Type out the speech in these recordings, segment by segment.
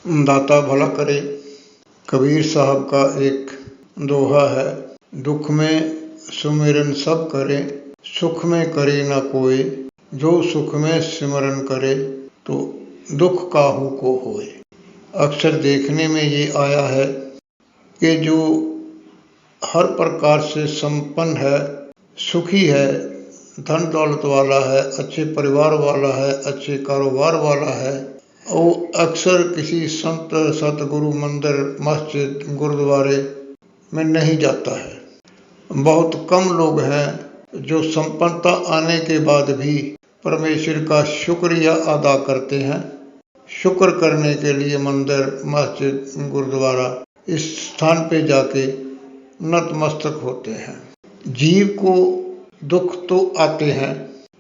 दाता भला करे। कबीर साहब का एक दोहा है, दुख में सुमिरन सब करे, सुख में करे ना कोई, जो सुख में सिमरन करे तो दुख काहू को होए। अक्सर देखने में ये आया है कि जो हर प्रकार से संपन्न है, सुखी है, धन दौलत वाला है, अच्छे परिवार वाला है, अच्छे कारोबार वाला है, वो अक्सर किसी संत सतगुरु मंदिर मस्जिद गुरुद्वारे में नहीं जाता है। बहुत कम लोग हैं जो संपन्नता आने के बाद भी परमेश्वर का शुक्रिया अदा करते हैं। शुक्र करने के लिए मंदिर मस्जिद गुरुद्वारा इस स्थान पे जाके नतमस्तक होते हैं। जीव को दुख तो आते हैं,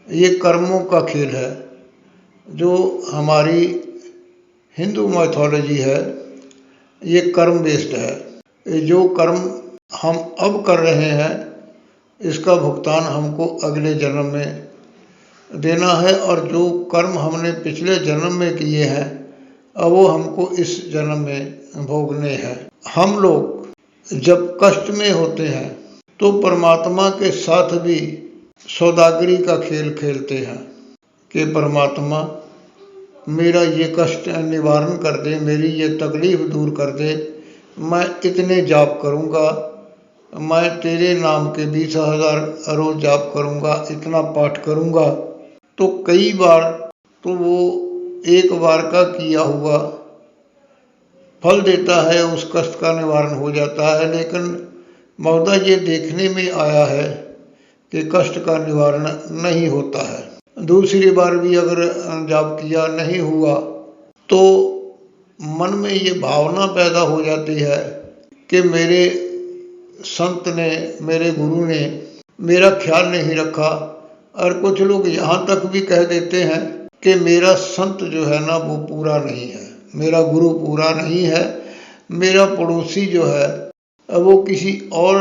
ये कर्मों का खेल है। जो हमारी हिंदू मैथोलॉजी है ये कर्म बेस्ड है। ये जो कर्म हम अब कर रहे हैं इसका भुगतान हमको अगले जन्म में देना है, और जो कर्म हमने पिछले जन्म में किए हैं अब वो हमको इस जन्म में भोगने हैं। हम लोग जब कष्ट में होते हैं तो परमात्मा के साथ भी सौदागरी का खेल खेलते हैं कि परमात्मा मेरा ये कष्ट निवारण कर दे, मेरी ये तकलीफ दूर कर दे, मैं इतने जाप करूँगा, मैं तेरे नाम के 20,000 रोज जाप करूँगा, इतना पाठ करूँगा। तो कई बार तो वो एक बार का किया हुआ फल देता है, उस कष्ट का निवारण हो जाता है। लेकिन बहुधा ये देखने में आया है कि कष्ट का निवारण नहीं होता है। दूसरी बार भी अगर जाप किया नहीं हुआ तो मन में ये भावना पैदा हो जाती है कि मेरे संत ने, मेरे गुरु ने मेरा ख्याल नहीं रखा। और कुछ लोग यहाँ तक भी कह देते हैं कि मेरा संत जो है ना वो पूरा नहीं है, मेरा गुरु पूरा नहीं है, मेरा पड़ोसी जो है वो किसी और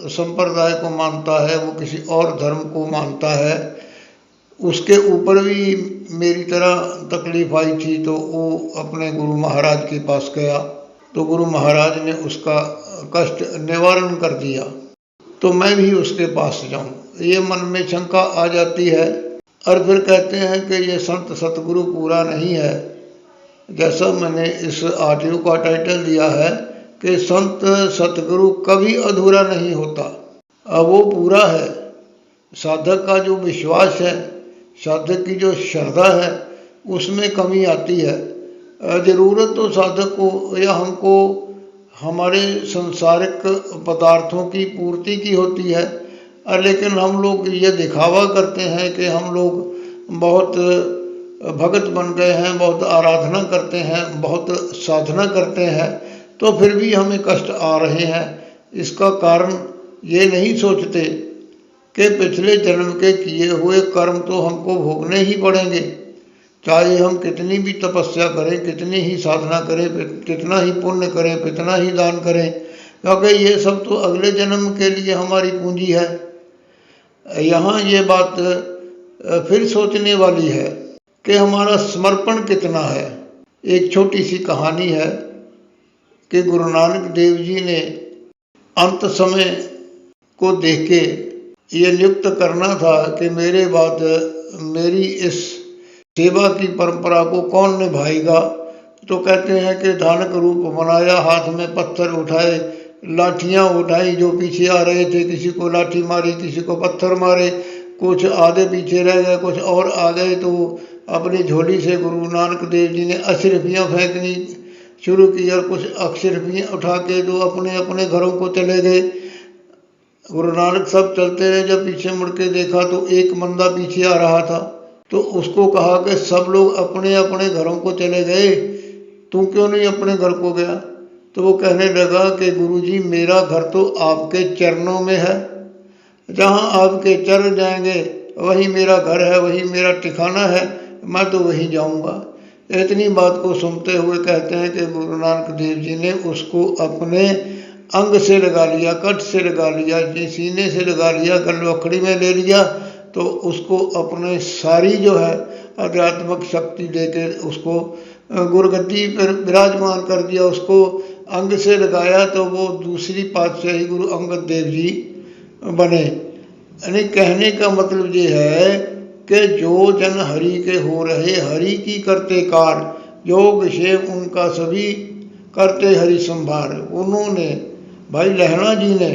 संप्रदाय को मानता है, वो किसी और धर्म को मानता है, उसके ऊपर भी मेरी तरह तकलीफ आई थी तो वो अपने गुरु महाराज के पास गया तो गुरु महाराज ने उसका कष्ट निवारण कर दिया, तो मैं भी उसके पास जाऊं। ये मन में शंका आ जाती है और फिर कहते हैं कि ये संत सतगुरु पूरा नहीं है। जैसा मैंने इस ऑडियो का टाइटल दिया है कि संत सतगुरु कभी अधूरा नहीं होता, अब वो पूरा है। साधक का जो विश्वास है, साधक की जो श्रद्धा है उसमें कमी आती है। ज़रूरत तो साधक को या हमको हमारे सांसारिक पदार्थों की पूर्ति की होती है, लेकिन हम लोग ये दिखावा करते हैं कि हम लोग बहुत भगत बन गए हैं, बहुत आराधना करते हैं, बहुत साधना करते हैं, तो फिर भी हमें कष्ट आ रहे हैं। इसका कारण ये नहीं सोचते कि पिछले जन्म के किए हुए कर्म तो हमको भोगने ही पड़ेंगे, चाहे हम कितनी भी तपस्या करें, कितनी ही साधना करें, कितना ही पुण्य करें, कितना ही दान करें, क्योंकि ये सब तो अगले जन्म के लिए हमारी पूंजी है। यहाँ ये बात फिर सोचने वाली है कि हमारा समर्पण कितना है। एक छोटी सी कहानी है कि गुरु नानक देव जी ने अंत समय को देख के ये नियुक्त करना था कि मेरे बाद मेरी इस सेवा की परंपरा को कौन निभाएगा। तो कहते हैं कि धानक रूप बनाया, हाथ में पत्थर उठाए, लाठियां उठाई, जो पीछे आ रहे थे किसी को लाठी मारी, किसी को पत्थर मारे, कुछ आधे पीछे रह गए, कुछ और आ गए। तो अपनी झोली से गुरु नानक देव जी ने अशरफियाँ फेंकनी शुरू की और कुछ अशरफियाँ उठा के तो अपने अपने घरों को चले गए। गुरु नानक सब चलते रहे, जब पीछे मुड़ के देखा तो एक बंदा पीछे आ रहा था, तो उसको कहा कि सब लोग अपने अपने घरों को चले गए, तू क्यों नहीं अपने घर को गया। तो वो कहने लगा कि गुरुजी मेरा घर तो आपके चरणों में है, जहाँ आपके चरण जाएंगे वही मेरा घर है, वही मेरा ठिकाना है, मैं तो वहीं जाऊँगा। इतनी बात को सुनते हुए कहते हैं कि गुरु नानक देव जी ने उसको अपने अंग से लगा लिया, कट से लगा लिया, सीने से लगा लिया, गलवखड़ी में ले लिया, तो उसको अपने सारी जो है आध्यात्मिक शक्ति देकर उसको गुरगद्दी पर विराजमान कर दिया, उसको अंग से लगाया तो वो दूसरी पातशाही गुरु अंगद देव जी बने। यानी कहने का मतलब ये है कि जो जन हरि के हो रहे, हरि की करते कार, योग क्षेम उनका सभी करते हरि संभार। उन्होंने, भाई लहणा जी ने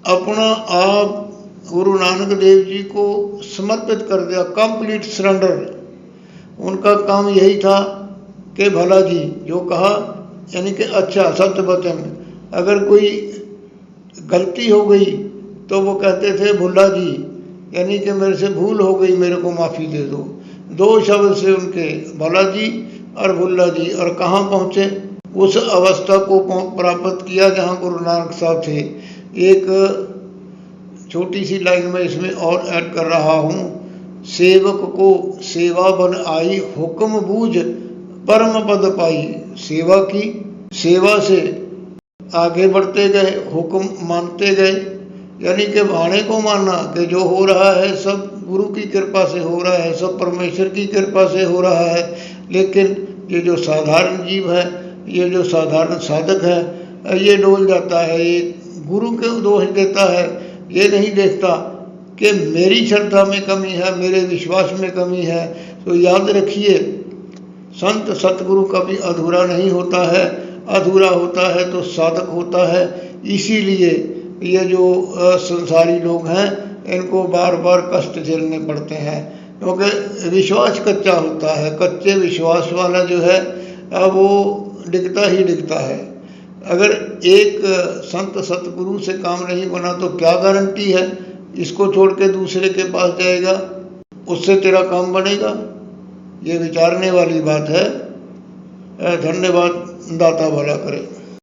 अपना आप गुरु नानक देव जी को समर्पित कर दिया, कंप्लीट सरेंडर। उनका काम यही था कि भला जी जो कहा, यानी कि अच्छा सत्य वचन। अगर कोई गलती हो गई तो वो कहते थे भुल्ला जी, यानी कि मेरे से भूल हो गई, मेरे को माफ़ी दे दो। दो शब्द से उनके भला जी और भुल्ला जी, और कहाँ पहुँचे, उस अवस्था को प्राप्त किया जहाँ गुरु नानक साहब थे। एक छोटी सी लाइन में इसमें और ऐड कर रहा हूँ, सेवक को सेवा बन आई, हुक्म बूझ परम पद पाई। सेवा की, सेवा से आगे बढ़ते गए, हुक्म मानते गए, यानी कि भाणे को मानना कि जो हो रहा है सब गुरु की कृपा से हो रहा है, सब परमेश्वर की कृपा से हो रहा है। लेकिन ये जो साधारण जीव है, ये जो साधारण साधक है, ये डोल जाता है, ये गुरु के दोष देता है, ये नहीं देखता कि मेरी श्रद्धा में कमी है, मेरे विश्वास में कमी है। तो याद रखिए, संत सतगुरु कभी अधूरा नहीं होता है, अधूरा होता है तो साधक होता है। इसीलिए ये जो संसारी लोग हैं, इनको बार बार कष्ट झेलने पड़ते हैं, क्योंकि विश्वास कच्चा होता है। कच्चे विश्वास वाला जो है वो डिगता ही डिगता है। अगर एक संत सतगुरु से काम नहीं बना तो क्या गारंटी है इसको छोड़ के दूसरे के पास जाएगा, उससे तेरा काम बनेगा? ये विचारने वाली बात है। धन्यवाद। दाता भला करे।